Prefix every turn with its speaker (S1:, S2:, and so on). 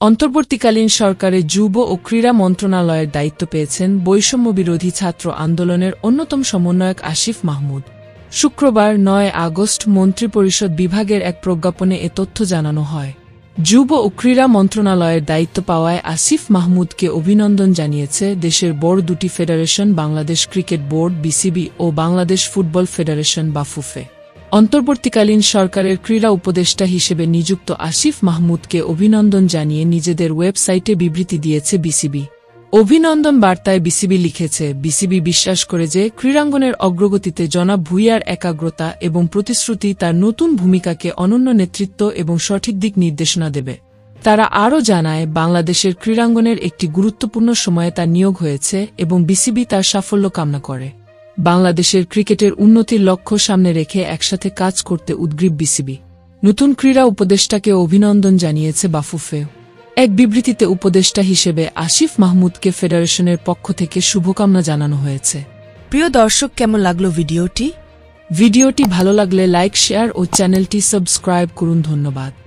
S1: অন্তর্বর্তীকালীন সরকারে যুব ও ক্রীড়া মন্ত্রণালয়ের দায়িত্ব পেয়েছেন বৈষম্যবিরোধী ছাত্র আন্দোলনের অন্যতম সমন্বয়ক আসিফ মাহমুদ। শুক্রবার ৯ আগস্ট মন্ত্রিপরিষদ বিভাগের এক প্রজ্ঞাপনে এ তথ্য জানানো হয়। যুব ও ক্রীড়া মন্ত্রণালয়ের দায়িত্ব পাওয়ায় আসিফ মাহমুদকে অভিনন্দন জানিয়েছে দেশের বড় দুটি federation, Bangladesh cricket board BCB ও বাংলাদেশ ফুটবল ফেডারেশন বাফুফে। অন্তর্বর্তীকালীন সরকারের ক্রীড়া উপদেষ্টা হিসেবে নিযুক্ত আসিফ মাহমুদকে অভিনন্দন জানিয়ে নিজেদের ওয়েবসাইটে বিবৃতি দিয়েছে বিসিবি। অভিনন্দন বার্তায় বিসিবি লিখেছে, বিসিবি বিশ্বাস করে যে ক্রীড়াঙ্গনের অগ্রগতিতে জনাব ভূঁইয়ার একাগ্রতা এবং প্রতিশ্রুতি তার নতুন ভূমিকাকে অনন্য নেতৃত্ব এবং সঠিক দিক নির্দেশনা দেবে। তারা আরও জানায়, বাংলাদেশের ক্রীড়াঙ্গনের একটি গুরুত্বপূর্ণ সময়ে তার নিয়োগ হয়েছে এবং বিসিবি তার সাফল্য কামনা করে। বাংলাদেশের ক্রিকেটের উন্নতির লক্ষ্য সামনে রেখে একসাথে কাজ করতে উদ্গ্রীব বিসিবি। নতুন ক্রীড়া উপদেষ্টাকে অভিনন্দন জানিয়েছে বাফুফে। এক বিবৃতিতে উপদেষ্টা হিসেবে আসিফ মাহমুদকে ফেডারেশনের পক্ষ থেকে শুভকামনা জানানো হয়েছে।
S2: প্রিয় দর্শক, কেমন লাগলো ভিডিওটি?
S1: ভিডিওটি ভালো লাগলে লাইক, শেয়ার ও চ্যানেলটি সাবস্ক্রাইব করুন। ধন্যবাদ।